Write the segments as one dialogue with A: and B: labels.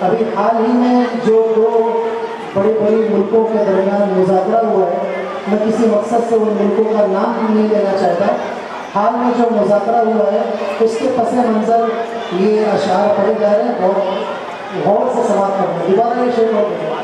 A: ابھی حال ہی میں جو دو بڑے بڑے ملکوں کے درمیان مذاکرہ ہوا ہے، میں کسی مقصد سے ان ملکوں کا نام نہیں لینا چاہتا، حال میں جو مذاکرہ ہوا ہے اس کے پس منظر یہ اشعار پڑھے جا رہے ہیں، بہت غور سے سماعت کرنا۔ دوبارہ یہ شعر پڑھ دیں۔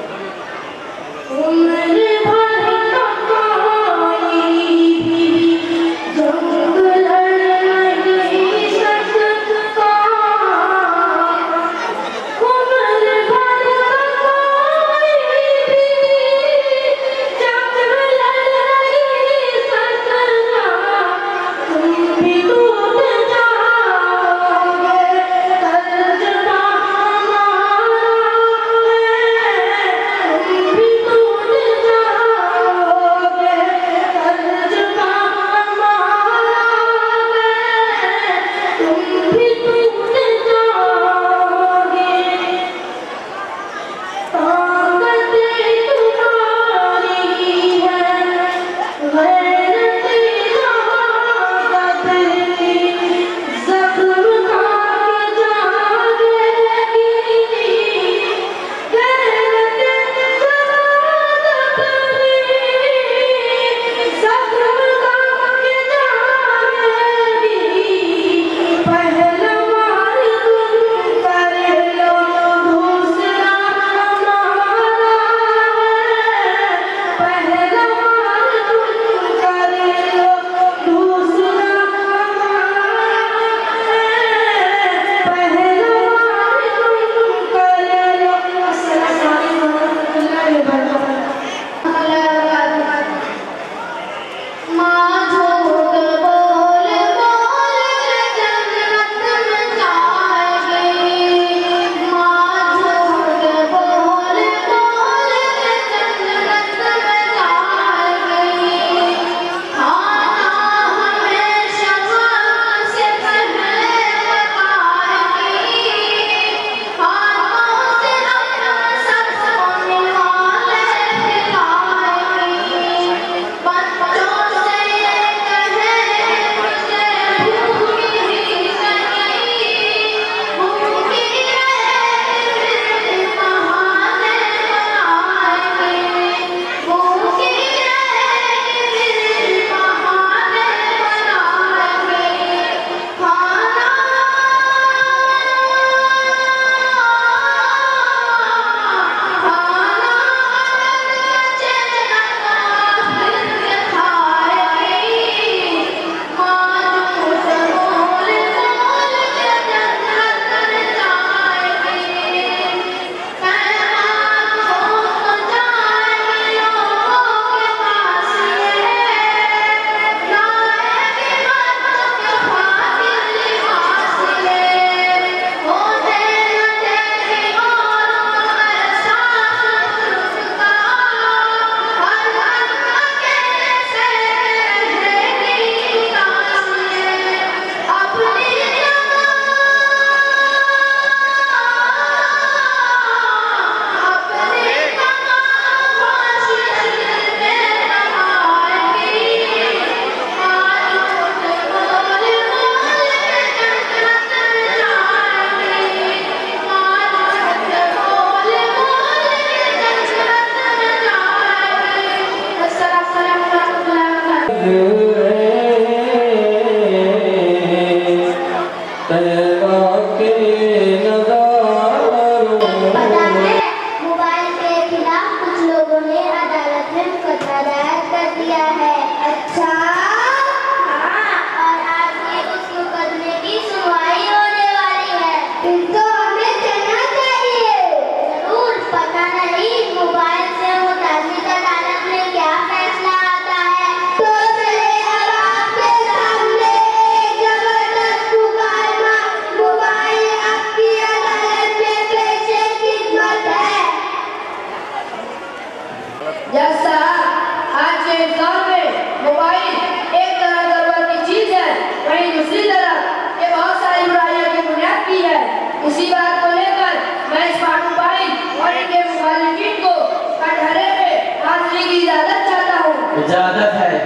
B: اجازت ہے۔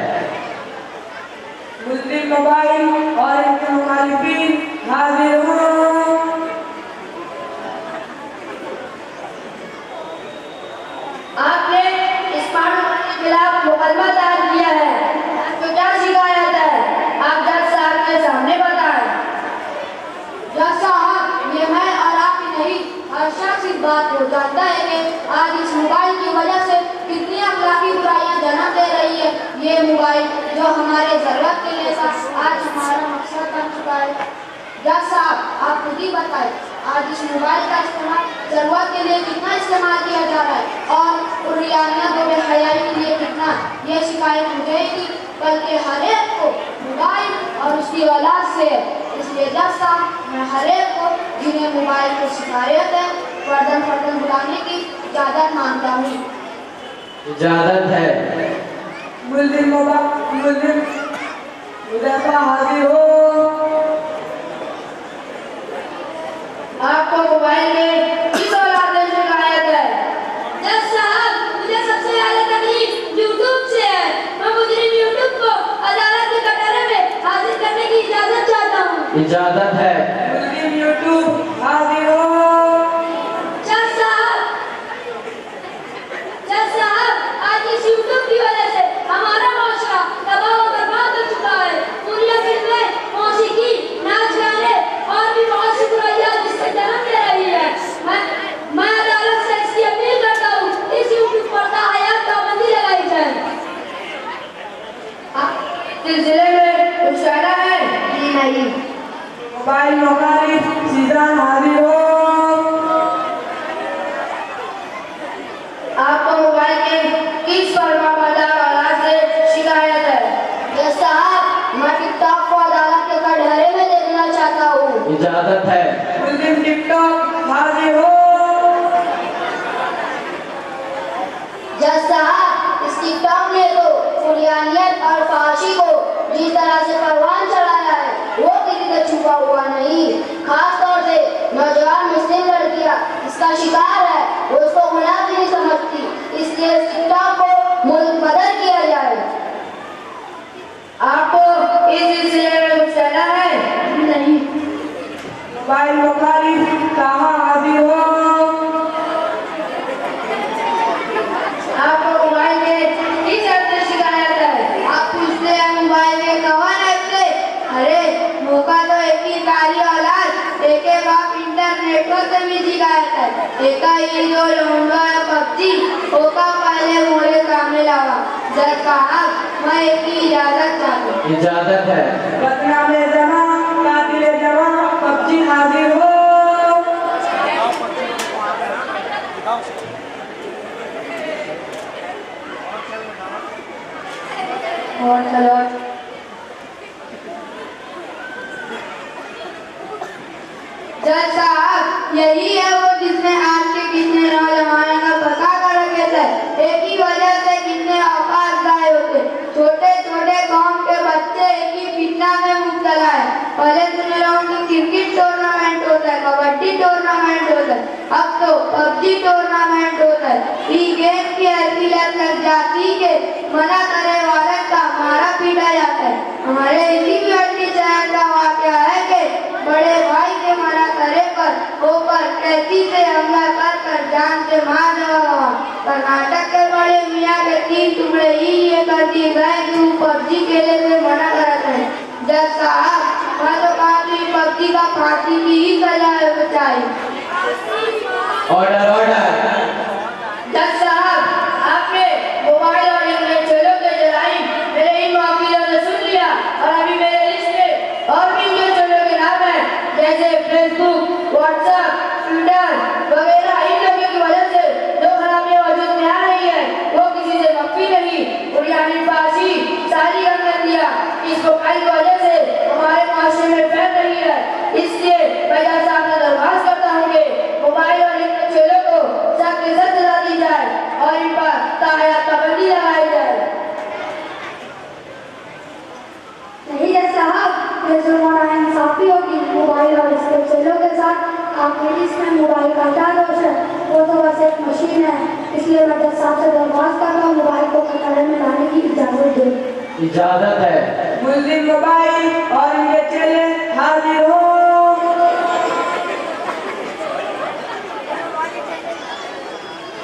B: مسلم موبائل اور ان کے مخالفین حاضر ہوں۔ आपने स्मार्टफोन के खिलाफ मुकदमा दायर किया है, तो क्या शिकायत है? आप जज साहब के सामने बताएं।
C: जज साहब, ये मैं और आप ही नहीं, हर शख्स इस बात को जानता है कि आज इस मोबाइल की वजह से कितनी अखलाकी बुराइयां जन्म दे रही है। ये मोबाइल जो हमारे जरूरत के लिए था, आज हमारा मकसद बन चुका है। जज साहब, आप खुद ही बताएं, आज इस मोबाइल का इस्तेमाल जरूरत के लिए कितना इस्तेमाल किया जा रहा है और रियानियत और बेहयाई के लिए कितना। ये शिकायत मुझे ही नहीं बल्कि हर एक को मोबाइल और उसकी औलाद से है। इसलिए जज साहब, मैं हर एक को जिन्हें मोबाइल की शिकायत है फर्दन फर्दन बुलाने की इजाज़त मांगता हूँ।
D: इजाजत है।
B: मुल्जिम मुल्जिम मुजफ्फर हाजिर हो। आपको मोबाइल में किस औलाद से शिकायत है?
C: जज साहब, मुझे सबसे ज्यादा तकलीफ यूट्यूब से है। मैं मुजरिम यूट्यूब को अदालत के कटहरे में हाजिर करने की इजाज़त चाहता हूँ।
D: इजाजत है।
B: मुल्जिम यूट्यूब हाजिर हो।
C: जज साहब, आज इस यूट्यूब की वजह से हमारा माशरा तबाह और बर्बाद हो चुका है। पूरी फिल्में, मौसीकी, नाच गाने और भी बहुत सी बुराइयां जिससे जन्म दे रही है। मैं अदालत से इसकी अपील करता हूँ, इस यूट्यूब पर ताहयात पाबंदी लगाई जाए।
B: सिलसिले में कुछ कहना है?
C: जी नहीं।
B: मोबाइल मुखालिफ सीजन हाजिर हो। आपको मोबाइल के किस फर्माबरदार औलाद से शिकायत है?
C: जज साहब, मैं टिकटॉक को अदालत के कटहरे में देखना चाहता हूँ।
D: इजाजत है।
B: मुल्जिम टिकटॉक हाजिर हो।
C: जज साहब, इस टिकटॉक ने तो फुलियानियत और फहाशी को जिस तरह से परवान चढ़ाया है वो किसी से छुपा हुआ नहीं। खास तौर से नौजवान मुस्लिम लड़कियां इसका शिकार है, वो उसको गुनाह भी नहीं समझती। इसलिए इस टिकटॉक को मुल्क बदल किया जाए।
B: आपको इस सिलसिले में कुछ कहना है?
C: नहीं।
B: मोबाइल मुखालिफ कहाँ हाजिर हो। आपको मोबाइल के किस हद से शिकायत है?
C: आप पूछते हैं मोबाइल के कौन ऐसे?
B: अरे मौका तो एक ही कारी औलाद, एक बाप इंटरनेटों से भी शिकायत है। एक ही जो लोंडो है पबजी, ओका पहले मोरे सामने लावा। जज साहब, मैं एक ही इजाजत चाहता हूँ।
D: इजाजत है।
B: बदनामे जवान, कातिले जवान, पबजी हाजिर हो।
C: और चलो।
B: जज साहब, यही है वो जिसने आज के कितने नौजवानों का पता कर रखे थे। एक ही वजह से कितने औकात गायब होते। छोटे छोटे गांव के बच्चे एक ही फितना में मुब्तला है। पहले सुन रहा हूँ कि क्रिकेट टूर्नामेंट होता है, कबड्डी टूर्नामेंट होता है, अब तो पबजी टूर्नामेंट होता है। ई गेम की ऐसी लत लग जाती के मना करे वाले का मारा पीटा जाता है। हमारे इसी व्यक्ति शहर का वाक़या है कि बड़े भाई के मना करे पर ऊपर कैदी से हमला कर जान से मार देगा। कर्नाटक के बड़े मियाँ के 3 टुकड़े ही ये कर दिए गए कि वो पबजी खेलने से मना करते हैं। जज साहब, मैं तो कहा कि पबजी का फांसी की ही सजा चाहिए।
D: Order order.
B: जज साहब, आपने मोबाइल और इंटरनेट चोरों के जराइम मेरे इन वकीलों ने सुन लिया और अभी मेरे लिस्ट में और भी जो चोरों के नाम हैं, जैसे फेसबुक, व्हाट्सएप, ट्विटर वगैरह, इन लोगों की वजह से जो खराबियां वजूद में आ रही है वो किसी से मख्फी नहीं। बुनियादी फांसी सारी कर दिया इस मोबाइल की वजह से हमारे माशरे में फैल रही है। इसलिए मैं जज साहब से दरख्वास्त करता हूँ कि मोबाइल और इंटरनेट चोरों को सख्त से सख्त सजा दी जाए और इन पर ताहयात पाबंदी लगाई जाए।
C: नहीं जज साहब, ये जुर्माना इंसाफी होगी। मोबाइल और इसके चेलों के साथ आपके इसमें मोबाइल का क्या दोष है? वो तो बस एक मशीन है। इसलिए मैं जज साहब से दरख्वास्त करता हूँ मोबाइल को कटहरे में लाने की इजाजत दें।
D: इजाजत है।
B: मुस्लिम मोबाइल और इनके चेले हाजिर हो।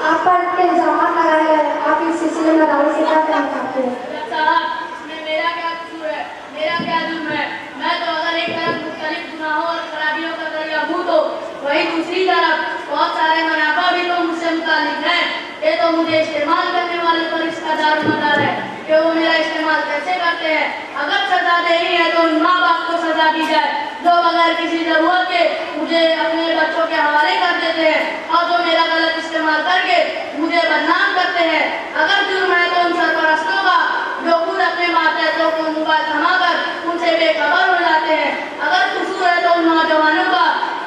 C: आप पर इतने इल्जाम लगाए गए, आप इस सिलसिले में अदालत से क्या कहना चाहते हैं?
E: साहब, इसमें मेरा क्या कसूर है, मेरा क्या जुर्म है? मैं तो अगर एक तरफ मुख्तलिफ गुनाहों और खराबियों का दरिया हूँ तो वही दूसरी तरफ बहुत सारे मुनाफा भी तो मुझसे मुतालिक है। ये तो मुझे इस्तेमाल करने वाले पर इसका दारोमदार है कि वो मेरा इस्तेमाल कैसे करते हैं। अगर सजा देनी है तो उन माँ बाप को सजा दी जाए जो बगैर किसी जरूरत के मुझे अपने बच्चों के हवाले कर देते हैं और जो मेरा गलत इस्तेमाल करके मुझे बदनाम करते हैं। अगर जुर्म है तो उन सरपरस्तों का जो खुद अपने मातहतों को मोबाइल थमाकर उनसे बेखबर हो जाते हैं। अगर कसूर है तो उन नौजवानों का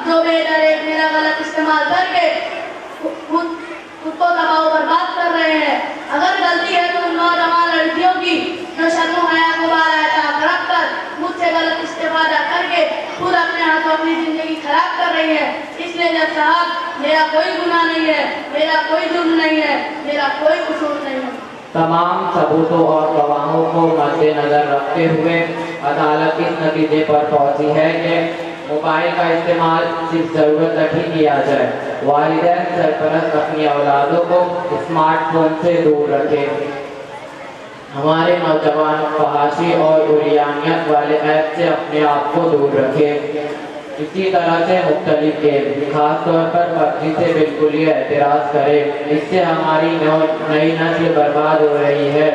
E: जो बेडरे मेरा गलत इस्तेमाल करके खुद को दबाव बर्बाद कर रहे हैं। अगर गलती है तो उन नौजवान लड़कियों की जो शर्म हया को रख कर मुझसे गलत इस्तेफादा करके खुद अपने हाथों अपनी जिंदगी खराब कर रही है। इसलिए जज साहब, मेरा कोई गुनाह नहीं है, मेरा कोई जुर्म नहीं है, मेरा कोई कसूर नहीं है।
D: तमाम सबूतों और गवाहों को मद्देनजर रखते हुए अदालत इस नतीजे पर पहुंची है कि मोबाइल का इस्तेमाल सिर्फ ज़रूरत तक ही किया जाए। वालिदैन सरपरस्त अपनी औलादों को स्मार्टफोन से दूर रखें। हमारे नौजवान फहाशी और उरियानियत वाले ऐप से अपने आप को दूर रखें। इसी तरह से मुख्तलिफ गेम, खास तौर पर पबजी से बिल्कुल ही एतराज़ करें। इससे हमारी नई नस्ल बर्बाद हो रही है।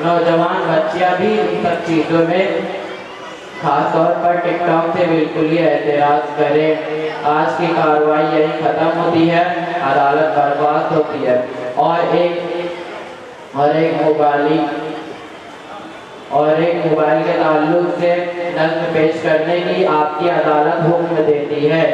D: नौजवान बच्चियाँ भी इन सब चीज़ों में खास तौर पर टिकटॉक से बिल्कुल ही एतराज़ करें। आज की कार्रवाई यही ख़त्म होती है, अदालत बर्बाद होती है और एक मोबाइल के ताल्लुक से नज़्म पेश करने की आपकी अदालत हुक्म देती है।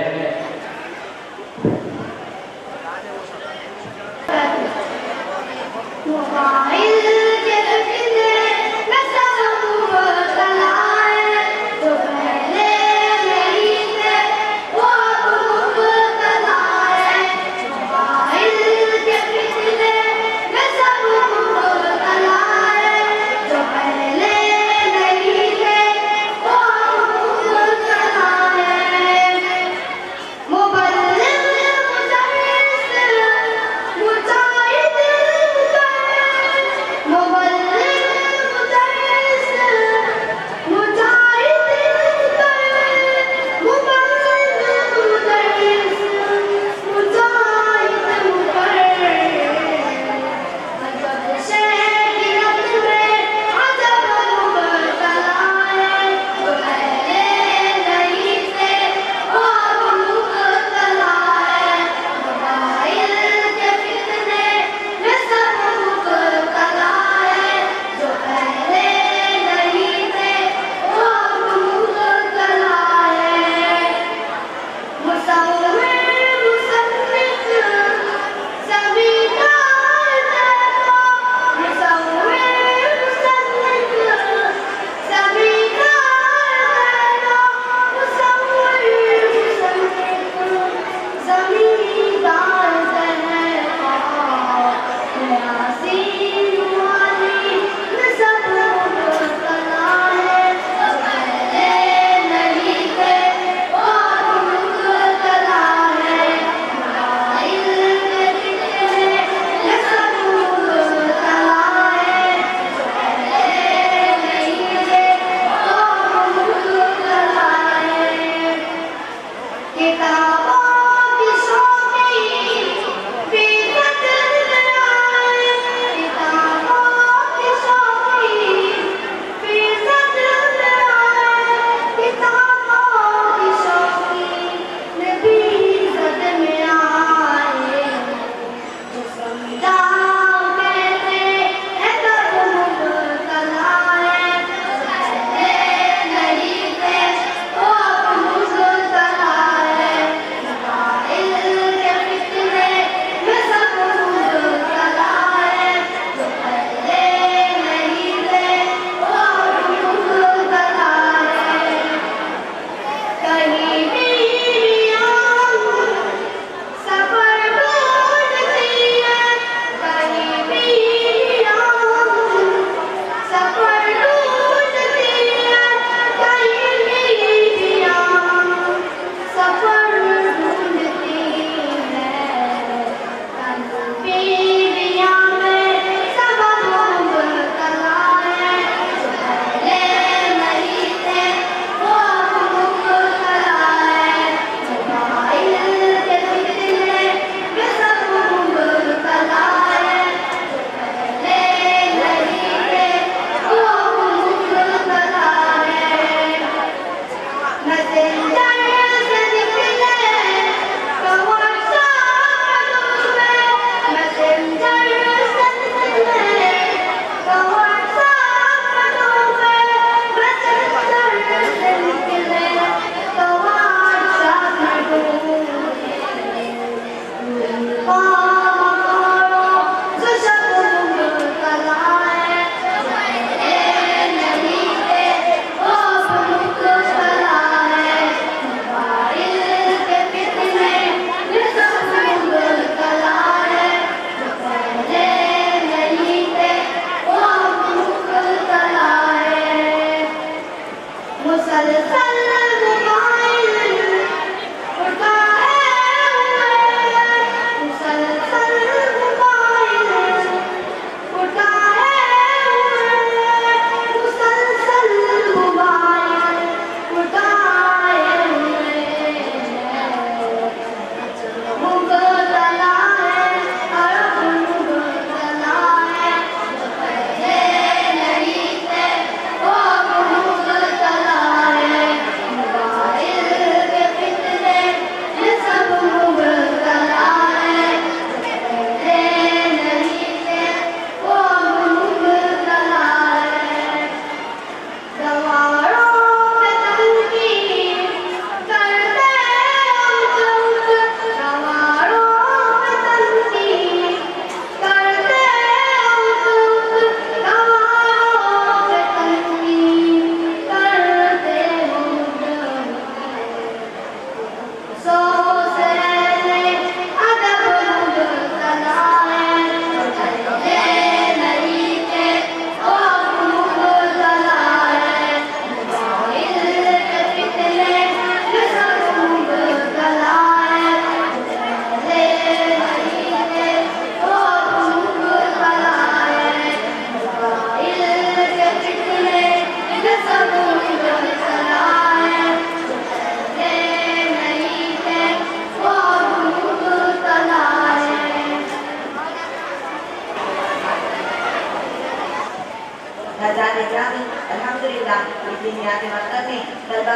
F: नाज़ात इस्लामी अल्हम्दुलिल्लाह इस दुनिया के मकसद में तलबा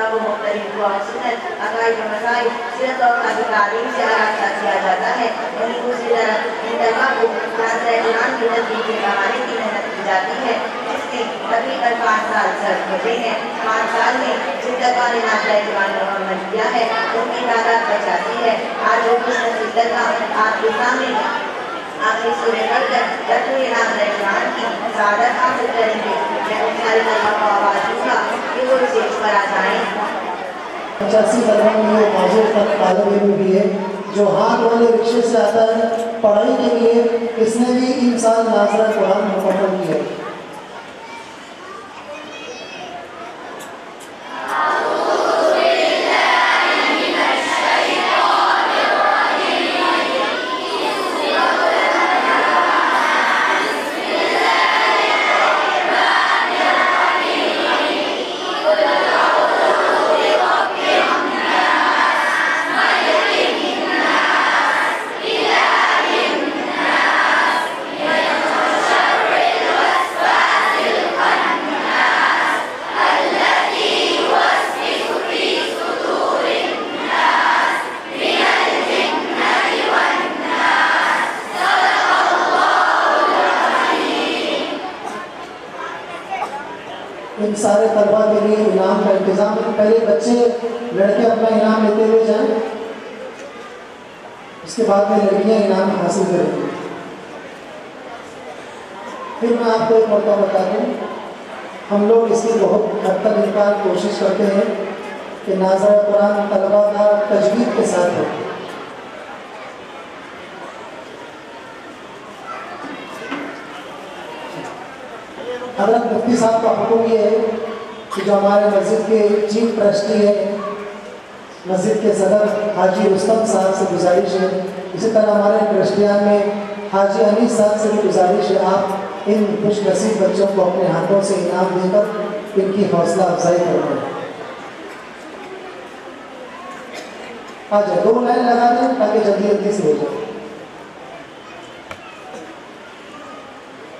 F: को मुख्तलिफ दुआ सुन्नत अकाइद व मसाइल सीरत और तालीम से आरास्ता किया जाता है। वहीं दूसरी तरफ इन तलबा को नाज़िल कुरान की तदबीर के कमाने की मेहनत की जाती है, जिसमें तकरीबन 5 साल सर्फ होते हैं। 5 साल में जिन तलबा ने नाज़िल कुरान मुकम्मल किया है उनकी तादाद 85 है। आज वो कुछ नसीब तलबा आपके सामने आखिरी सूरह पढ़कर तर्जुमे नाज़िल कुरान की सआदत हासिल करेंगे। मैं उन सारे तलबा को आवाज़ दूंगा कि वो स्टेज पर आ जाएं।
A: 85 तलबा में ये माजूर तालिब इल्म भी है जो हाथ वाले रिक्शे से आता है पढ़ाई के लिए, इसने भी इन साल नाज़िल कुरान मुकम्मल किया है। इन सारे तलबा के लिए इनाम का इंतज़ाम है। पहले बच्चे लड़के अपना इनाम लेते हुए जाएं, उसके बाद में लड़कियां इनाम हासिल करेंगी। फिर मैं आपको एक मौका बता दूँ, हम लोग इसकी बहुत हद तक इम्कान कोशिश करते हैं कि नाज़िल कुरान तलबा का तजवीद के साथ हो। हज़रत मुफ्ती साहब का हुक्म ये है कि जो हमारे मस्जिद के चीफ ट्रस्टी है, मस्जिद के सदर हाजी रुस्तम साहब से गुजारिश है, इसी तरह हमारे ट्रस्टियान में हाजी अनीस साहब से भी गुजारिश है, आप इन खुश नसीब बच्चों को अपने हाथों से इनाम देकर इनकी हौसला अफजाई करवाएं। आ जाए 2 लाइन लगा दें ताकि जल्दी जल्दी से हो जाए।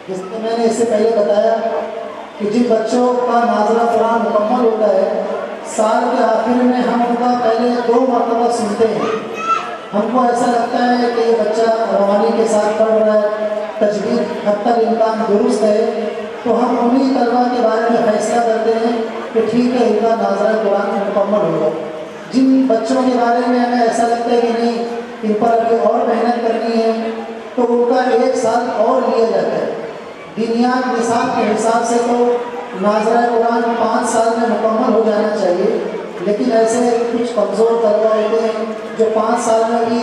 A: जिसमें मैंने इससे पहले बताया कि जिन बच्चों का नाज़िल कुरान मुकम्मल होता है, साल के आखिर में हम उनका पहले 2 मरतबा सुनते हैं। हमको ऐसा लगता है कि ये बच्चा रवानी के साथ पढ़ रहा है, तजवीद हद तक इम्कान दुरुस्त है, तो हम उन्हीं तलबा के बारे में फैसला करते हैं कि ठीक है इनका नाज़िल कुरान मुकम्मल होगा। जिन बच्चों के बारे में हमें ऐसा लगता है कि नहीं इन पर अभी और मेहनत करनी है, तो उनका 1 साल और लिया जाता है। दीनियात निसाब के हिसाब से तो नाज़िल कुरान 5 साल में मुकम्मल हो जाना चाहिए, लेकिन ऐसे कुछ कमज़ोर तलबा होते हैं जो 5 साल में भी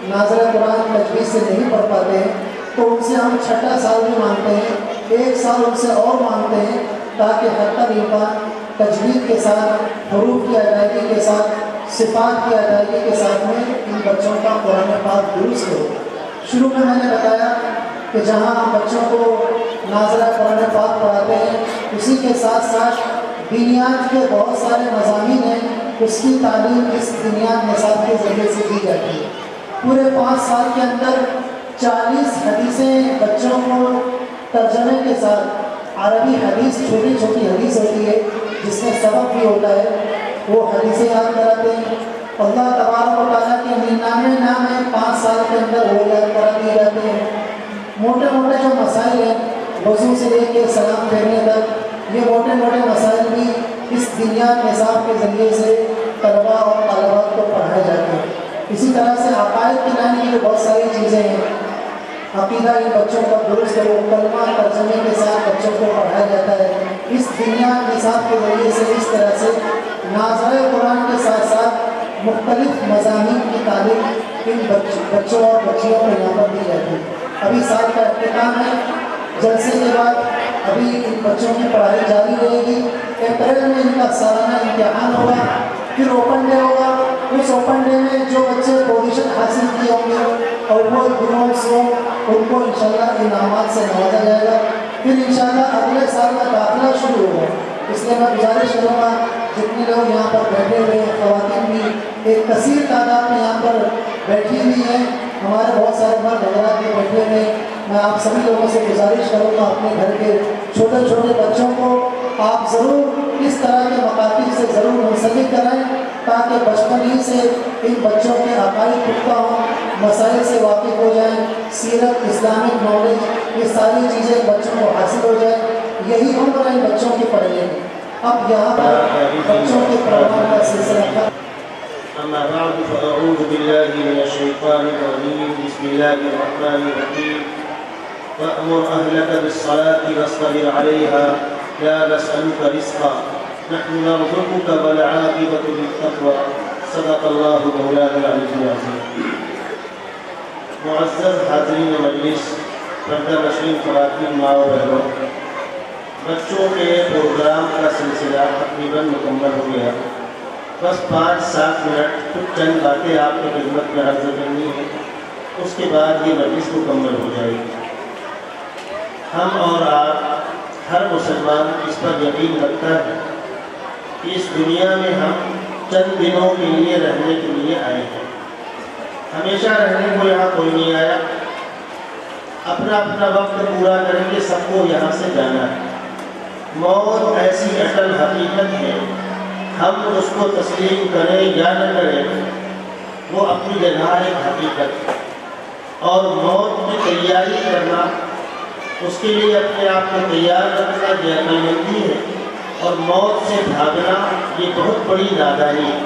A: नाज़िल कुरान तजवीज़ से नहीं पढ़ पाते हैं, तो उनसे हम 6ठा साल भी मांगते हैं, 1 साल उनसे और मांगते हैं ताकि हद तक इम्कान तजवीज़ के साथ, हरूफ की अदायगी के साथ, सिफ़ात की अदायगी के साथ में इन बच्चों का कुरान पाक दुरुस्त हो। शुरू में मैंने बताया कि जहाँ हम बच्चों को नाज़िल कुरान पाक पढ़ाते हैं, उसी के साथ साथ दीनियात के बहुत सारे मज़ामीन हैं, उसकी तालीम इस दीनियात निसाब के ज़रिए से दी जाती है। पूरे 5 साल के अंदर 40 हदीसें बच्चों को तर्जमे के साथ, अरबी हदीस छोटी छोटी हदीस होती है जिसमें सबक भी होता है, वो हदीसें याद कराते हैं। अल्लाह तबारक व तआला के 99 नाम हैं 5 साल के अंदर वो याद करा दिए जाते हैं। मोटे मोटे जो मसाइल हैं, वज़ू से लेकर सलाम फेरने तक, ये मोटे मोटे मसाइल भी इस दीनियात निसाब के ज़रिए से तलबा और तालिबात को पढ़ाए जाते हैं। इसी तरह से अकायद की लाइन की बहुत सारी चीज़ें हैं। अक़ीदा इन बच्चों का दुरुस्त है, कलमा तर्जमे के साथ बच्चों को पढ़ाया जाता है। इस दीनियात निसाब के ज़रिए से इस तरह से नाज़िल कुरान के साथ साथ मुख्तलिफ मज़ामीन की तालीम इन बच्चों और बच्चियों को यहाँ पर दी जाती है। अभी साल का इख्तिताम है, जलसे के बाद अभी इन बच्चों की पढ़ाई जारी रहेगी। अप्रैल में इनका सालाना इम्तिहान होगा, फिर ओपन डे होगा। उस ओपन डे में जो बच्चे पोजीशन हासिल किए होंगे और वो ग्रुप्स हो, उनको इंशाल्लाह इनामात से नवाजा जाएगा। फिर इंशाल्लाह अगले साल का दाखिला शुरू होगा। इसलिए मैं गुजारिश करूँगा जितने लोग यहाँ पर बैठे हुए हैं, ख़वातीन भी एक कसीर तादाद में यहाँ पर बैठी हुई हैं, हमारे बहुत सारे मर्द हज़रात भी बैठे हुए हैं, मैं आप सभी लोगों से गुजारिश करूँगा अपने घर के छोटे छोटे बच्चों को आप ज़रूर इस तरह के मकातिब से ज़रूर मुंसलिक कराएं ताकि बचपन ही से इन बच्चों के अकायद पुख्ता हों, मसाइल से वाकिफ़ हो जाएं, सीरत, इस्लामिक नॉलेज, ये सारी चीज़ें बच्चों को हासिल हो जाए। यही उम्र है बच्चों की पढ़ने की। अब यहाँ पर बच्चों के प्रोग्राम का सिलसिला।
G: अम्मा बाद फ़अऊज़ु बिल्लाहि मिनश्शैतानिर्रजीम बिस्मिल्लाहिर्रहमानिर्रहीम वअमुर अहलका बिस्सलाति वस्ताबिर अलैहा ला नस्अलुका रिज़्क़ा नहनु नरज़ुक़ुका वल आक़िबतु लित्तक़वा सदक़ल्लाहु मौलाना अल अज़ीम। मुअज़्ज़ज़ हाज़रीन मजलिस, पर्दा नशीन ख़वातीन, माँ और बहनों, बच्चों के प्रोग्राम का सिलसिला तकरीबन मुकम्मल हो गया। बस 5-7 मिनट कुछ चंद बातें आपकी खिदमत में अर्ज़ करनी है, उसके बाद ये मजलिस मुकम्मल हो जाएगी। हम और आप, हर मुसलमान इस पर यकीन रखता है कि इस दुनिया में हम चंद दिनों के लिए रहने के लिए आए हैं। हमेशा रहने को यहाँ कोई नहीं आया। अपना अपना वक्त पूरा करेंगे, सबको यहाँ से जाना है। मौत ऐसी अटल हकीकत है, हम उसको तस्लीम करें या न करें, वो अपनी जगह एक हकीकत है। और मौत की तैयारी करना, उसके लिए अपने आप को तैयार रखना ये अक्लमंदी है। और मौत से भागना ये बहुत बड़ी नादानी है।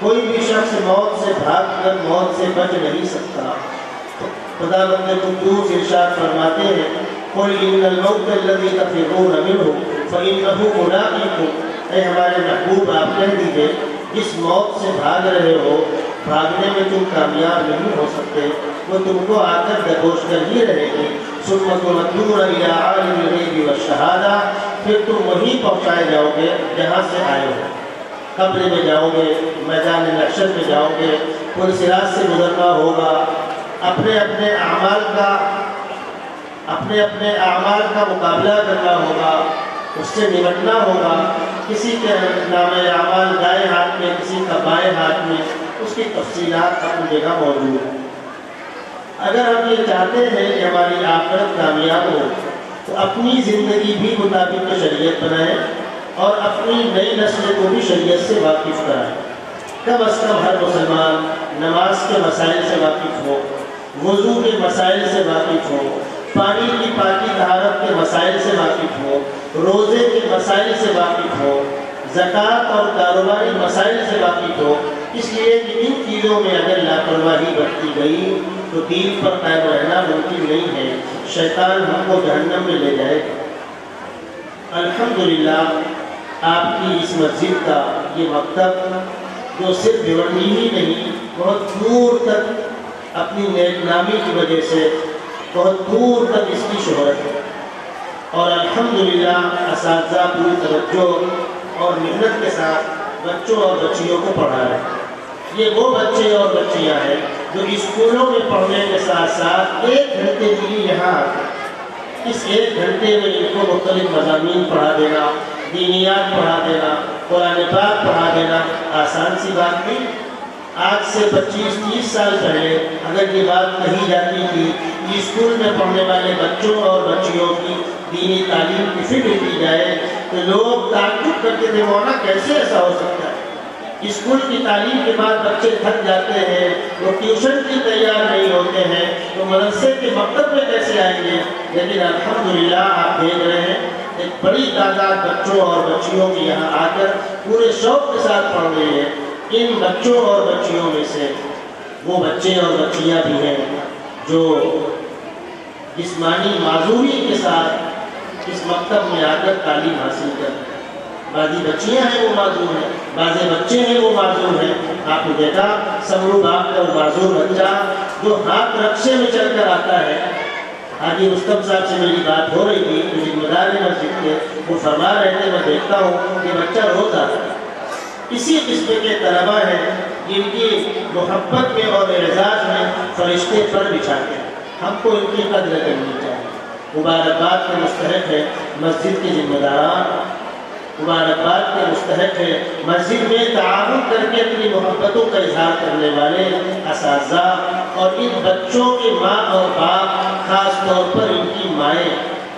G: कोई भी शख्स मौत से भाग कर मौत से बच नहीं सकता। खुदावंद कुद्दूस इरशाद फरमाते हैं, कुल इन्नल मौत अल्लज़ी तफ़िर्रून मिन्हु फ़इन्नहु मुलाक़ीकुम। ऐ हमारे महबूब, आप कह दीजिए, जिस मौत से भाग रहे हो, भागने में तुम कामयाब नहीं हो सकते, वो तुमको आकर दबोच कर ही रहेगी। सुम्मा तुरद्दूना इला आलिमिल ग़ैबि वश्शहादा, फिर तुम वहीं पहुँचाए जाओगे जहाँ से आए हो। कब्र में जाओगे, मैदान महशर में जाओगे, पुरसिरात से गुजरना होगा। अपने अपने आमाल का मुकाबला करना होगा, उससे निपटना होगा। किसी के नामे आमाल दाएँ हाथ में, किसी का बाएँ हाथ में, उसकी तफसीलात अपनी जगह मौजूद है। अगर हम ये चाहते हैं कि हमारी आखिरत कामयाब हो, तो अपनी ज़िंदगी भी मुताबिक शरीयत बनाएं और अपनी नई नस्ल को भी शरीयत से वाकिफ़ कराएं। कम अज़ कम हर मुसलमान नमाज के मसाइल से वाकिफ़ हो, वज़ू के मसाइल से वाकिफ़ हो, पानी की पाकी तहारत के मसाइल से वाकिफ़ हो, रोज़े के मसाइल से वाकिफ़ हो, ज़कात और कारोबारी मसाइल से वाकिफ़ हो। इसलिए कि इन चीज़ों में अगर लापरवाही बरती गई तो दीन पर कायम रहना मुमकिन नहीं है। शैतान हमको जहन्नम में ले जाएगा। अल्हम्दुलिल्लाह आपकी इस मस्जिद का ये मकतब, जो सिर्फ भिवंडी ही नहीं, बहुत दूर तक अपनी नेकनामी की वजह से बहुत दूर तक इसकी शोहरत है। और अल्हम्दुलिल्लाह असातिज़ा पूरी तवज्जो और मेहनत के साथ बच्चों और बच्चियों को पढ़ा रहे हैं। ये वो बच्चे और बच्चियाँ हैं जो स्कूलों में पढ़ने के साथ साथ 1 घंटे के लिए यहाँ आते हैं। इस 1 घंटे में इनको मुख्तलिफ मज़ामीन पढ़ा देना, दीनियात पढ़ा देना, कुरान पाक पढ़ा देना आसान सी बात नहीं। आज से 25-30 साल पहले अगर ये बात कही जाती थी कि स्कूल में पढ़ने वाले बच्चों और बच्चियों की दीनी तालीम की फिक्र की जाए, तो लोग ताज्जुब करके थे, मौलाना कैसे ऐसा हो सकता है। स्कूल की तालीम के बाद बच्चे थक जाते हैं, वो ट्यूशन की तैयार नहीं होते हैं, तो मदरसे के मकतब में कैसे आएंगे। लेकिन अल्हम्दुलिल्लाह आप देख रहे हैं एक बड़ी तादाद बच्चों और बच्चियों की यहाँ आकर पूरे शौक़ के साथ पढ़ रही है। इन बच्चों और बच्चियों में से वो बच्चे और बच्चियाँ भी हैं जो जिस्मानी माजूरी के साथ इस मकतब में आकर तालीम हासिल कर रहे हैं। बाज़ी बच्चियाँ हैं वो माजूर हैं, बाज़े बच्चे हैं वो माजूर हैं। आपने देखा समरू बाग का वो माजूर बच्चा जो हाथ रक्शे में चल कर आता है। हाजी रुस्तम साहब से मेरी बात हो रही थी, जो जिम्मेदार है मस्जिद के, वो फरमा रहे थे, मैं देखता हूँ कि बच्चा रोज आता है। इसी किस्म के तलबा हैं जिनकी मोहब्बत में और एजाज़ में फरिश्ते पर बिछाते हैं। हमको इनकी कदर करनी चाहिए। मुबारकबाद के मुस्तहक है मस्जिद के जिम्मेदारान, मुबारकबाद के मुस्तहक है मस्जिद में ताउन करके अपनी मोहब्बतों का इजहार करने वाले असातिज़ा और इन बच्चों के माँ और बाप, ख़ास तौर पर इनकी माएँ,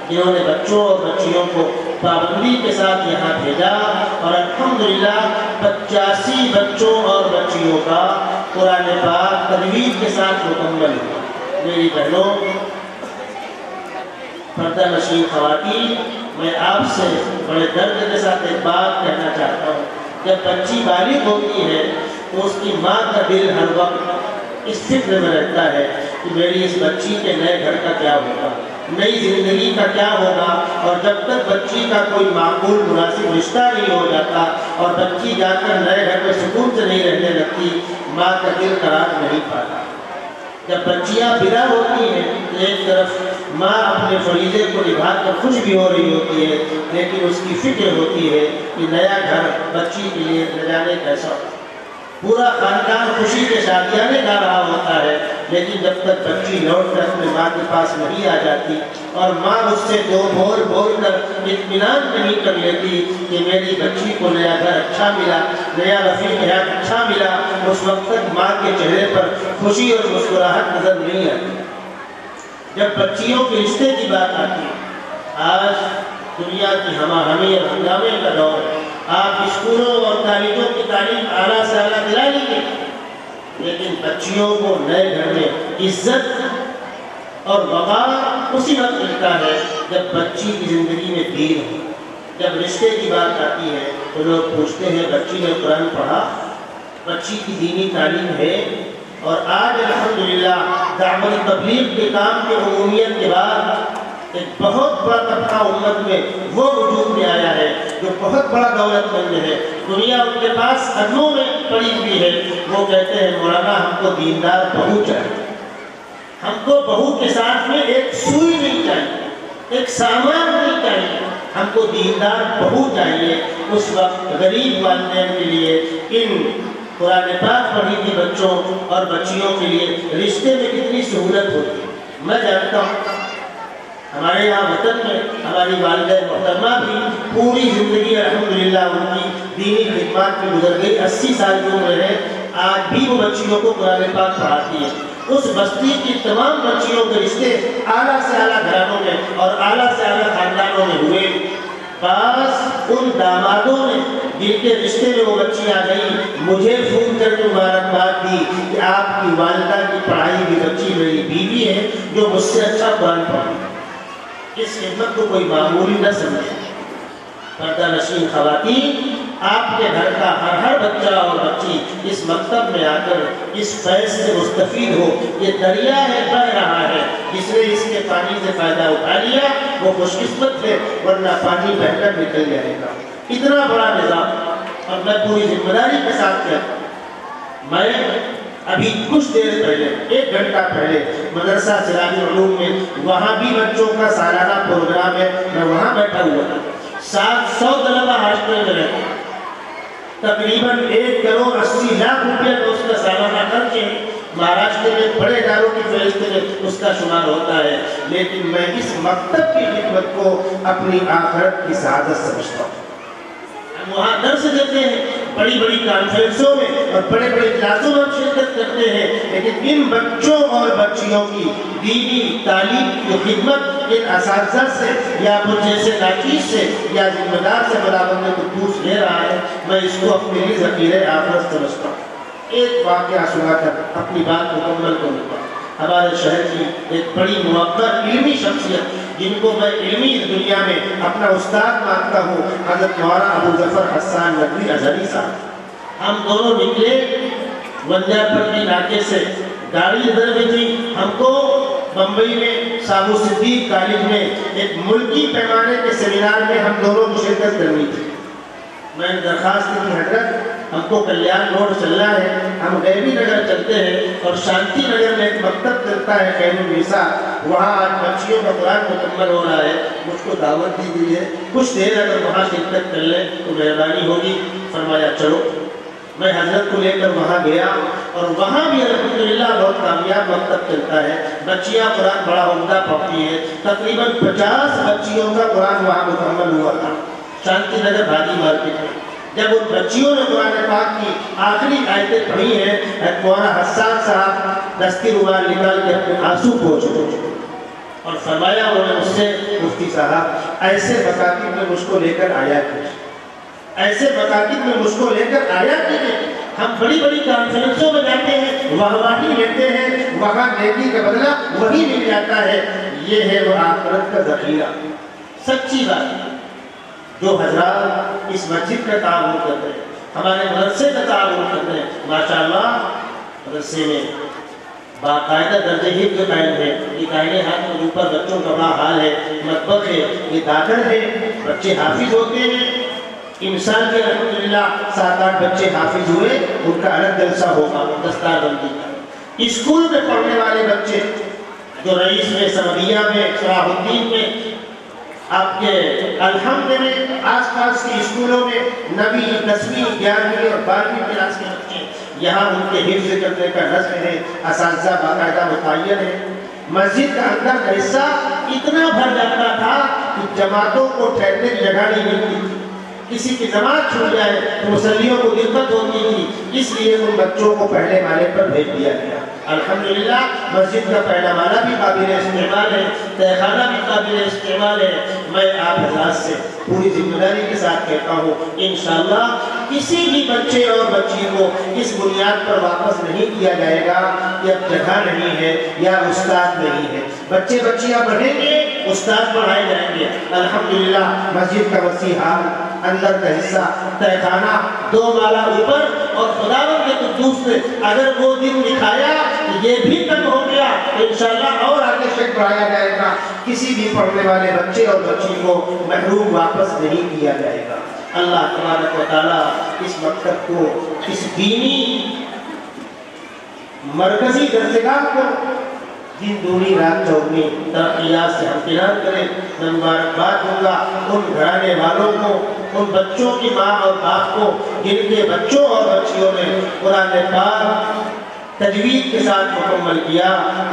G: जिन्होंने बच्चों और बच्चियों को पाबंदी के साथ यहाँ भेजा और अल्हम्दुलिल्लाह 85 बच्चों और बच्चियों का कुरान पाक तजवीज़ के साथ मुकम्मल हुआ। मेरी बहनों, पर्दा नशीन ख़वातीन, मैं आपसे बड़े दर्द के साथ एक बात कहना चाहता हूँ। जब बच्ची बालिग होती है तो उसकी माँ का दिल हर वक्त इस फिक्र में रहता है कि मेरी इस बच्ची के नए घर का क्या होगा, नई ज़िंदगी का क्या होगा। और जब तक बच्ची का कोई माकूल मुनासिब रिश्ता नहीं हो जाता और बच्ची जाकर नए घर में सुकून से नहीं रहने लगती, माँ का दिल करार नहीं पाता। जब बच्चियाँ विदा होती हैं तो एक तरफ माँ अपने फरीज़े को निभा कर खुश भी हो रही होती है, लेकिन उसकी फिक्र होती है कि नया घर बच्ची के लिए न जाने कैसा हो। पूरा खानदान खुशी के शादियाने गा रहा होता है, लेकिन जब तक बच्ची लौट कर अपने माँ के पास नहीं आ जाती और माँ उससे दो बोल कर इत्मीनान नहीं कर लेती कि मेरी बच्ची को नया घर अच्छा मिला, नया रफ़ीक हयात अच्छा मिला, उस वक्त तक माँ के चेहरे पर खुशी और मुस्कुराहट नजर नहीं आती। जब बच्चियों के रिश्ते की बात आती है, आज दुनिया की हमाहमी और हंगामे का दौर है। आप स्कूलों और कॉलेजों की तालीम आला से आला दिला लीजिए, लेकिन बच्चियों को नए घर में इज्जत और वक़ार उसी वक्त मिलता है जब बच्ची की ज़िंदगी में दीन हो। जब रिश्ते की बात आती है तो लोग पूछते हैं बच्ची ने कुरान पढ़ा, बच्ची की दीनी तालीम है। और आज अल्हम्दुलिल्लाह दावत तबलीग के काम के उमूमियत के बाद एक बहुत बड़ा तबका उम्मत में वो वजूद में आया है जो बहुत बड़ा दौलतमंद है, दुनिया उनके पास कदमों में पड़ी हुई है। वो कहते हैं मौलाना हमको दीनदार बहू चाहिए, हमको बहू के साथ में एक सुई नहीं चाहिए, एक सामान नहीं चाहिए, हमको दीनदार बहू चाहिए। उस वक्त गरीब वालिदैन के लिए इन कुरान पाक पढ़ी थी बच्चों और बच्चियों के लिए रिश्ते में कितनी सहूलत होती है। मैं जानता हूँ हमारे यहाँ वतन में हमारी वालिदैन मोहतरमा भी पूरी ज़िंदगी अल्हम्दुलिल्लाह उनकी दीनी खिदमत में गुजर गई। 80 साल की उम्र है, आज भी वो बच्चियों को कुरान पाक पढ़ाती है। उस बस्ती की तमाम बच्चियों के रिश्ते आला से आला घरानों में और आला से आला खानदानों में हुए। पास उन दामादों ने जिनके रिश्ते में वो बच्ची आ गई, मुझे फ़ोन करके मुबारकबाद दी कि आपकी वालिदा की पढ़ाई की बच्ची मेरी बीवी है जो मुझसे अच्छा कुरान पढ़ी। इस खिदमत को कोई मामूली न समझे। पर्दा नशीन ख़वातीन, आपके घर का हर बच्चा और बच्ची इस मकतब में आकर इस फैज़ से मुस्तफ़ीद हो। ये दरिया है, बह रहा है, जिसने इसके पानी से फ़ायदा उठा लिया वो खुशकिस्मत है, वरना पानी बहकर निकल जाएगा। इतना बड़ा निज़ाम। और मैं पूरी जिम्मेदारी के साथ कहता हूँ, मैं अभी कुछ देर पहले 1 घंटा पहले मदरसा सिराजुल उलूम में वहाँ भी बच्चों का सालाना प्रोग्राम है, मैं वहाँ बैठा हुआ था। 700 तलबा हॉस्टल में रहते, तकरीबन 1 करोड़ 80 लाख रुपया तो उसका सालाना खर्च है। महाराष्ट्र में बड़े इदारों की फहरिस्त में उसका शुमार होता है, लेकिन मैं इस मकतब की खिदमत को अपनी आखिरत की सआदत समझता हूँ। हम वहाँ दर्स देते हैं, बड़ी बड़ी कॉन्फ्रेंसों में और बड़े बड़े क्लासों में हम शिरकत करते हैं, लेकिन इन बच्चों और बच्चियों की दीनी तालीम की खिदमत इन असातिज़ा से या मुझ जैसे नाचीज़ से या जिम्मेदार से बराबर को पूछ ले रहा है, मैं इसको अपने लिए ज़ख़ीरे आखिरत समझता हूँ। एक वाक़या सुनाकर अपनी बात मुकम्मल करूँगा। हमारे शहर की एक बड़ी मुवक्कर इल्मी शख्सियत जिनको मैं इल्मी दुनिया में अपना उस्ताद मानता हूँ, हज़रत मौलाना अबू ज़फ़र हसन नदवी अज़हरी साहब। हम दोनों निकले वंजारपट्टी नाके से, गाड़ी इधर में थी। हमको बम्बई में साहू सिद्दीक कॉलेज में एक मुल्की पैमाने के सेमिनार में हम दोनों की शिरकत करनी थी। मैंने दरख्वास्त की हजरत हमको कल्याण रोड चलना है, हम गैबी नगर चलते हैं और शांति नगर में एक मकतब चलता है खैरुन्निसा, वहाँ आज बच्चियों का कुरान मुकम्मल हो रहा है, मुझको दावत दी गई है, कुछ देर अगर वहाँ शिरकत कर लें तो मेहरबानी होगी। फरमाया चलो। मैं हजरत को लेकर वहाँ गया और वहाँ भी अल्हम्दुलिल्लाह बहुत कामयाब मकतब चलता है। बच्चियाँ कुरान बड़ा उम्दा पढ़ती हैं, तकरीबन 50 बच्चियों का कुरान वहाँ मुकम्मल हुआ था शांति नगर भागी मार्केट में। जब उन बच्चियों ने कुरान पाक की आखिरी आयतें पढ़ी हैं, मौलाना हसन साहब दस्ती रुमाल निकाल के अपने आंसू पोंछ اور فرمایا انہوں نے مجھ سے مفتی صاحب ایسے مکاتب میں مجھ کو لے کر آیا کیجیے، ایسے مکاتب میں مجھ کو لے کر آیا کیجیے، ہم بڑی بڑی کانفرنسوں میں جاتے ہیں، واہواہی لیتے ہیں، وہاں نیکی کا بدلہ وہی مل جاتا ہے، یہ ہے وہ آخرت کا ذخیرہ۔ سچی بات ہے، جو حضرات اس مسجد کا تعاون کرتے ہیں، ہمارے مدرسے کا تعاون کرتے ہیں، ماشاءاللہ مدرسے میں باقاعدہ درجہ حفظ جو قائم ہے، یہ دائیں ہاتھ میں اوپر بچوں کا بڑا حال ہے، مطبخ ہے، یہ داخل ہے، بچے حافظ ہوتے ہیں۔ امسال کے الحمدللہ 7-8 بچے حافظ ہوئے، ان کا الگ جلسہ ہوگا دستار بندی کا۔ اسکول میں پڑھنے والے بچے جو رئیس میں، سمدیہ میں، صلاح الدین میں، آپ کے الحمد میں، آس پاس کے اسکولوں میں 9ویں 10ویں 11ویں اور 12ویں کلاس کے بچے، یہاں ان کے حفظ کرنے کا نظم ہے، اساتذہ باقاعدہ متعین ہے۔ مسجد کا اندر کا حصہ اتنا بھر جاتا تھا کہ جماعتوں کو ٹھہرنے کی جگہ نہیں ملتی تھی، کسی کی جماعت چھوٹ جائے تو مصلیوں کو دقت ہوتی تھی، اس لیے ان بچوں کو پہلے مالے پر بھیج دیا گیا۔ الحمدللہ مسجد کا پہلا مالا بھی قابل استعمال ہے، تہخانہ بھی قابل استعمال ہے۔ میں آپ حضرات سے پوری ذمہ داری کے ساتھ کہتا ہوں، انشاءاللہ کسی بھی بچے اور بچی کو اس بنیاد پر واپس نہیں کیا جائے گا کہ اب جگہ نہیں ہے یا استاد نہیں ہے۔ بچے بچیاں پڑھیں گے، استاد پڑھائے جائیں گے۔ الحمدللہ مسجد کا وسیع حال، اندر کا حصہ، تہخانہ 2 مالا اوپر، اور خداوند کے قدوس نے اگر وہ دن دکھایا کہ یہ بھی کم ہو گیا، انشاءاللہ اور آگے شک بڑھایا جائے گا، کسی بھی پڑھنے والے بچے اور بچی کو محروم واپس نہیں کیا جائے گا۔ اللہ تبارک و تعالیٰ اس مکتب کو، اس دینی مرکزی درسگاہ کو دن دونی رات چوگنی ترقیات سے ہمکنار کرے۔ میں مبارکباد دوں گا ان گھرانے والوں کو، ان بچوں کی ماں اور باپ کو جن کے بچوں اور بچیوں نے قرآن پاک تجوید کے ساتھ مکمل کیا۔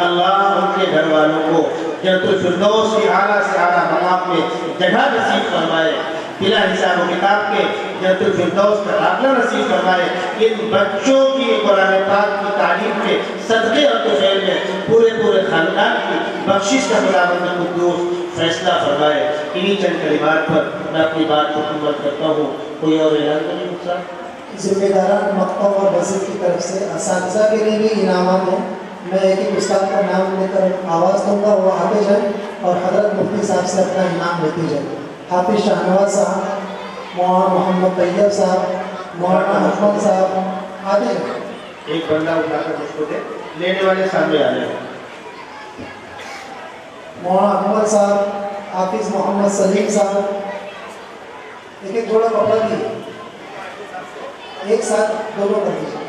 G: اللہ ان کے گھر والوں کو جنت الفردوس کی اعلیٰ سے اعلیٰ مقام میں جگہ نصیب فرمائے، بلا حساب و کتاب کے جنت الفردوس کا داخلہ نصیب فرمائے۔ ان بچوں کی قرآن پاک کی تعلیم کے صدقے اور طفیل میں پورے خاندان کی بخشش کا خداوند قدوس فیصلہ فرمائے۔ انہی چند کلمات پر میں اپنی بات کو مکمل کرتا ہوں۔ کوئی اور اعلان تو نہیں ہوتا؟
A: ذمہ داران مکتب اور مسجد کی طرف سے اساتذہ کے لیے بھی انعامات ہیں۔ میں ایک استاد کا نام لے کر آواز دوں گا، وہ آتے جائیں اور حضرت مفتی صاحب سے اپنا انعام لیتے جائیں۔ حافظ شاہنواز صاحب، مولانا محمد طیب صاحب، مولانا احمد صاحب آتے ہیں۔
G: ایک بندہ اٹھا کر اس کو دے، لینے والے سامنے آ رہے ہیں۔
A: مولانا احمد صاحب، حافظ محمد سلیم صاحب، ایک جوڑا کپڑا دیے، ایک ساتھ دونوں کر دیجیے۔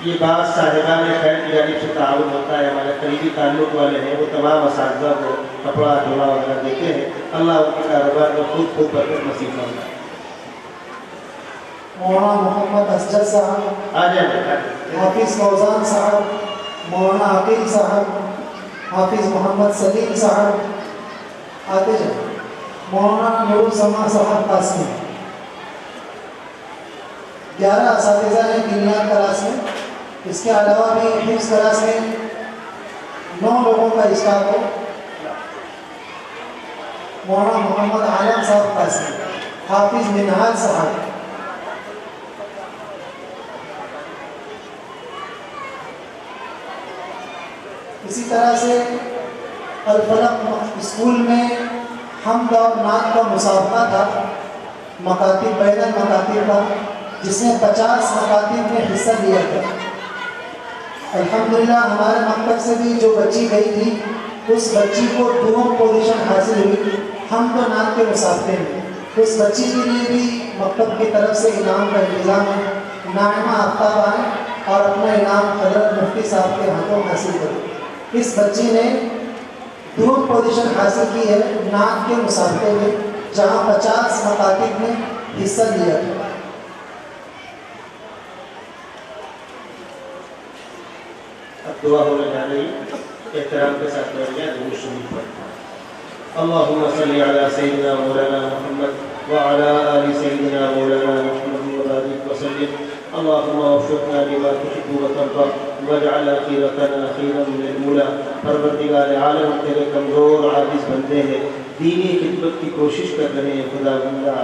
G: یہ بات صاحبان خیر کی جانب سے تعاون ہوتا ہے، ہمارے قریبی تعلق والے ہیں، وہ تمام اساتذہ کو کپڑا جوڑا وغیرہ دیتے ہیں۔ اللہ ان کے کاروبار میں خوب برکت نصیب فرمائے۔
A: مولانا محمد اسجد صاحب،
G: آ جائیں۔
A: حافظ فوزان صاحب، مولانا عقیل صاحب، حافظ محمد سلیم صاحب آتے جائیں۔ مولانا نور السما صاحب قاسمی، 11 اساتذہ ہیں دینیات کلاس میں، اس کے علاوہ بھی حفظ کلاس میں 9 لوگوں کا اسٹاف ہے۔ مولانا محمد عالم صاحب قاسمی، حافظ منہاج صاحب، اسی طرح سے الفلق اسکول میں حمد اور نعت کا مسابقہ تھا، مکاتب بین المکاتب کا، جس میں 50 مکاتب نے حصہ لیا تھا۔ الحمدللہ ہمارے مکتب سے بھی جو بچی گئی تھی، اس بچی کو 2 پوزیشن حاصل ہوئی حمد و نعت کے مسابقے میں۔ اس بچی کے لیے بھی مکتب کی طرف سے انعام کا انتظام ہے۔ نائمہ آفتاب آئیں اور اپنا انعام حضرت مفتی صاحب کے ہاتھوں حاصل کریں۔ اس بچی نے 2 پوزیشن حاصل کی ہے نعت کے مسابقے میں، جہاں 50 مکاتب نے حصہ لیا تھا۔
G: اب دعا ہونے جا رہی ہے، احترام کے ساتھ بیٹھ جائیں، درود شریف پڑھیں۔ اللهم صل على سيدنا مولانا محمد وعلى آل سيدنا مولانا محمد وبارك وسلم. اللهم وفقنا لما تحب وترضى वजअल आखिरतना खैरन मिनल ऊला। परवरदिगार आलम तेरे कमज़ोर आजिज़ बंदे हैं, दीनी खिदमत की कोशिश कर रहे हैं। खुदावंदा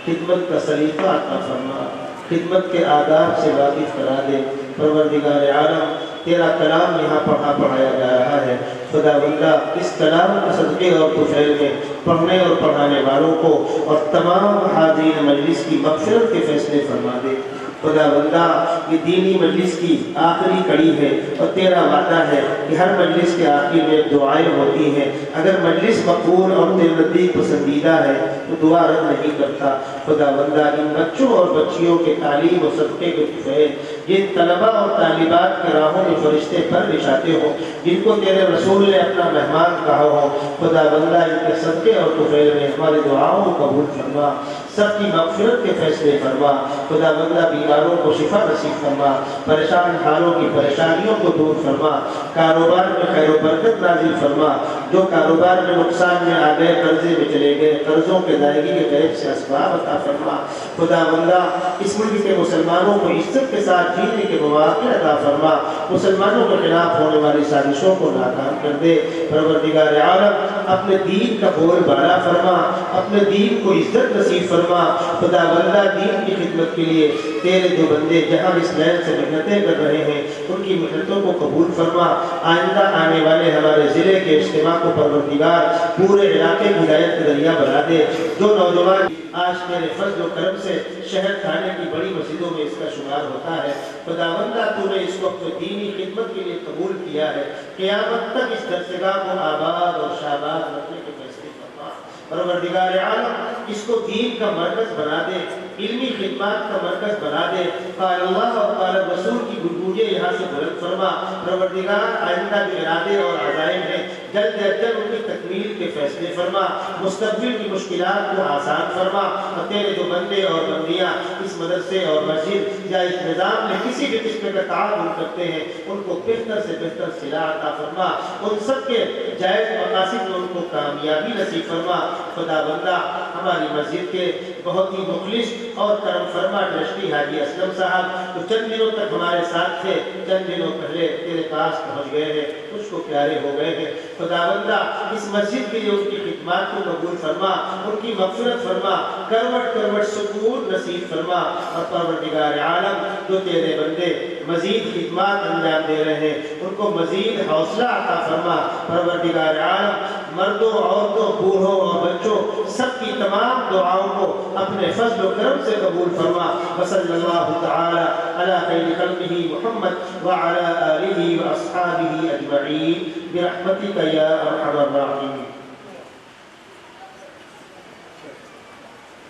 G: खिदमत का सलीक़ा अता फरमा, खिदमत के आदाब से वाकिफ़ करा दे। परवरदिगार आलम तेरा कलाम यहाँ पढ़ाया जा रहा है। खुदावंदा इस कलाम के सदक़े और तुफ़ैल में पढ़ने और पढ़ाने वालों को और तमाम हाज़रीन मजलिस की मग़फ़िरत के फ़ैसले फरमा दे। खुदावंदा ये दीनी मजलिस की आखिरी कड़ी है और तेरा वादा है कि हर मजलिस के आखिर में दुआएं होती हैं। अगर मजलिस मकबूल और तेरे नज़दीक पसंदीदा है तो दुआ रद्द नहीं करता। खुदावंदा इन बच्चों और बच्चियों के तालीम और सदक़े के तुफ़ैल, जिन तलबा और तालिबात के राहों में फरिश्ते पर बिछाते हो, जिनको तेरे रसूल ने अपना मेहमान कहा हो, खुदावंदा इनके सदक़े और तुफ़ैल में हमारी दुआओं को कबूल फरमा, सबकी मग़फ़िरत के फ़ैसले फरमा। खुदावंदा बीमारों को शिफा नसीब फरमा, परेशान हालों की परेशानियों को दूर फरमा, कारोबार में खैर व बरकत नाज़िल फरमा। जो कारोबार में नुकसान में आ गए, कर्जे में चले गए, कर्जों के अदायगी के गैब से असबाब अता फरमा। खुदावंदा इस मुल्क के मुसलमानों को इज्जत के साथ जीने के मौक़े अता फरमा, मुसलमानों के खिलाफ होने वाली साजिशों को नाकाम कर दे। परवरदिगार आलम अपने दीन का बोल बाला फरमा, अपने दीन को इज्जत नसीब फरमा। खुदावंदा दीन की खिदमत के लिए तेरे जो बंदे जहाँ इस लैन से मेहनतें कर रहे हैं, उनकी मेहनतों को कबूल फरमा। आइंदा आने वाले हमारे ज़िले के इज्तिमा को परवरदिगार पूरे इलाके की हिदायत का दरिया बना दे। जो नौजवान आज तेरे फज़ल व करम से शहर खाने की बड़ी मस्जिदों में इसका शुमार होता है, खुदावंदा तूने इसको अपने दीनी खिदमत के लिए कबूल किया है। क़यामत तक इस दरसगाह को आबाद और शाबाद रखने के फैसले फरमा। परवरदिगार आलम इसको दीन का मरकज़ बना दे, इल्मी खिदमत का मरकज़ बना दे। क़ाल अल्लाह और क़ाल रसूल की गुडगुजे यहाँ से बुलंद फरमा। परवरदिगार आइंदा जो इरादे और अज़ाइम हैं, जल्द अज जल्द उनकी तकमील के फैसले फरमा, मुस्तक़बिल की मुश्किलात को आसान फरमा। और तेरे जो बंदे और बंदियाँ इस मदरसे और मस्जिद या इस निज़ाम में किसी भी किस्म का ताउन करते हैं, उनको बेहतर से बेहतर सिला अता फरमा, उन सब के जायज़ मकासिद में उनको कामयाबी नसीब फरमा। खुदावंदा हमारी मस्जिद के बहुत ही मुखलिस और करम फरमा ट्रस्टी हाजी असलम साहब तो चंद दिनों तक हमारे साथ थे, चंद दिनों पहले तेरे पास पहुँच गए हैं, उसको प्यारे हो गए हैं। खुदावंदा इस मस्जिद के लिए उनकी खिदमत को कबूल फरमा, उनकी मग़फ़िरत फरमा, करवट करवट सुकून नसीब फरमा। और परवरदिगार आलम जो तेरे बंदे मज़ीद खिदमत अंजाम दे रहे हैं, उनको मज़ीद हौसला अता फरमा। परवरदिगार आलम मर्दों, औरतों, बूढ़ों और बच्चों सबकी तमाम दुआओं को अपने फज़ल व करम से कबूल फरमा। वसल्लल्लाहु तआला अला खैरि खल्क़िही मुहम्मद व अला आलिही व अस्हाबिही अजमईन बिरहमतिका या अरहमर राहिमीन।